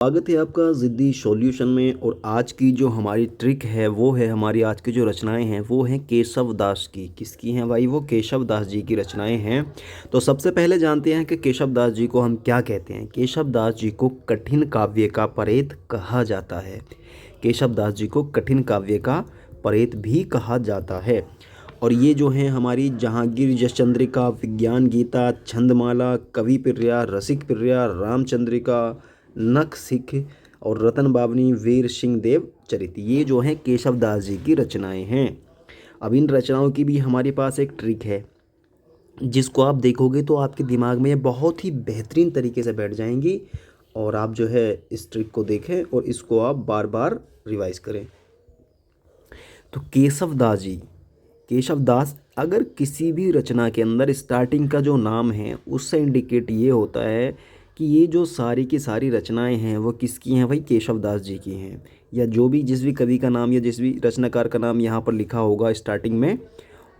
स्वागत है आपका ज़िद्दी सॉल्यूशन में। और आज की जो हमारी ट्रिक है वो है, हमारी आज की जो रचनाएं हैं वो हैं केशव दास की। किसकी हैं भाई? वो केशव दास जी की रचनाएं हैं। तो सबसे पहले जानते हैं कि केशव दास जी को हम क्या कहते हैं। केशव दास जी को कठिन काव्य का परेत कहा जाता है। केशव दास जी को कठिन काव्य का परेत भी कहा जाता है। और ये जो हैं हमारी जहांगीर जस चंद्रिका, विज्ञान गीता, छंदमाला, कवि प्रिया, रसिक प्रिया, रामचंद्रिका, नख सिख और रतन बावनी, वीर सिंह देव चरित, ये जो हैं केशव दास जी की रचनाएं हैं। अब इन रचनाओं की भी हमारे पास एक ट्रिक है, जिसको आप देखोगे तो आपके दिमाग में ये बहुत ही बेहतरीन तरीके से बैठ जाएंगी। और आप जो है इस ट्रिक को देखें और इसको आप बार बार रिवाइज करें। तो केशव दास जी, केशव दास, अगर किसी भी रचना के अंदर स्टार्टिंग का जो नाम है उससे इंडिकेट ये होता है कि ये जो सारी की सारी रचनाएं हैं वो किसकी हैं भाई? केशव दास जी की हैं। या जो भी जिस भी कवि का नाम या जिस भी रचनाकार का नाम यहाँ पर लिखा होगा स्टार्टिंग में,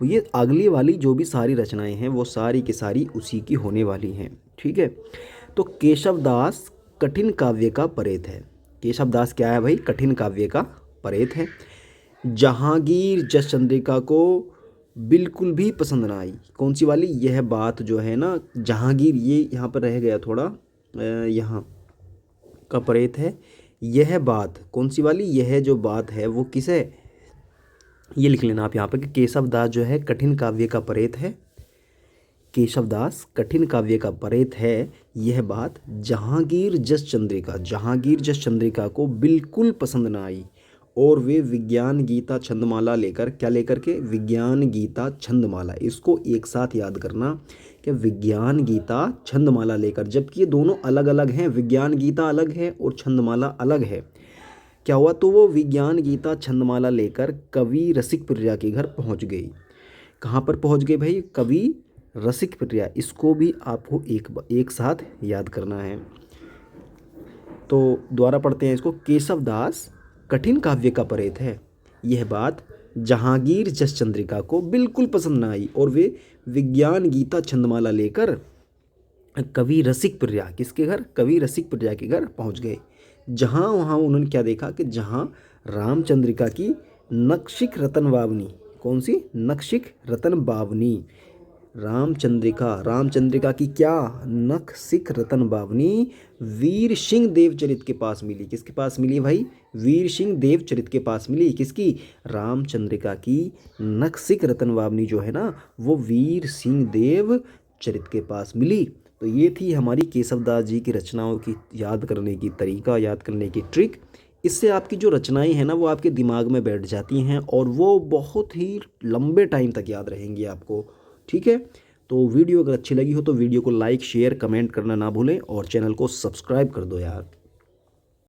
ये अगली वाली जो भी सारी रचनाएं हैं वो सारी की सारी उसी की होने वाली हैं। ठीक है। तो केशव दास कठिन काव्य का परेत है। केशव दास क्या है भाई? कठिन काव्य का परेत है। जहांगीर जस चंद्रिका को बिल्कुल भी पसंद ना आई। कौन सी वाली? यह बात जो है ना, जहांगीर, ये यहाँ पर रह गया थोड़ा, यहाँ का परेत है। यह बात कौन सी वाली? यह जो बात है वो किस है? ये लिख लेना आप यहाँ पर कि केशव दास जो है कठिन काव्य का परेत है। केशव दास कठिन काव्य का परेत है। यह बात जहांगीर जस चंद्रिका, जहांगीर जस चंद्रिका को बिल्कुल पसंद ना आई। और वे विज्ञान गीता छंदमाला लेकर, क्या लेकर के? विज्ञान गीता छंदमाला। इसको एक साथ याद करना कि विज्ञान गीता छंदमाला लेकर, जबकि ये दोनों अलग अलग हैं। विज्ञान गीता अलग है और छंदमाला अलग है। क्या हुआ? तो वो विज्ञान गीता छंदमाला लेकर कवि रसिक प्रिया के घर पहुंच गई। कहाँ पर पहुंच गए भाई? कवि रसिक प्रिया। इसको भी आपको एक साथ याद करना है। तो दोबारा पढ़ते हैं इसको। केशव दास कठिन काव्य का परेत है। यह बात जहांगीर जस चंद्रिका को बिल्कुल पसंद न आई और वे विज्ञान गीता छंदमाला लेकर कवि रसिक प्रिया, किसके घर? कवि रसिक प्रिया के घर पहुंच गए। जहां वहां उन्होंने क्या देखा कि जहां रामचंद्रिका की नक्शिक रतन बावनी, कौन सी? नक्शिक रतन बावनी। रामचंद्रिका, रामचंद्रिका की क्या? नख सिख रतन बावनी वीर सिंह देवचरित के पास मिली। किसके पास मिली भाई? वीर सिंह देवचरित के पास मिली। किसकी? रामचंद्रिका की नख सिख रतन बावनी जो है ना, वो वीर सिंह देवचरित के पास मिली। तो ये थी हमारी केशव दास जी की रचनाओं की याद करने की तरीका, याद करने की ट्रिक। इससे आपकी जो रचनाएं हैं ना वो आपके दिमाग में बैठ जाती हैं और वो बहुत ही लंबे टाइम तक याद रहेंगी आपको। ठीक है। तो वीडियो अगर अच्छी लगी हो तो वीडियो को लाइक, शेयर, कमेंट करना ना भूलें और चैनल को सब्सक्राइब कर दो यार।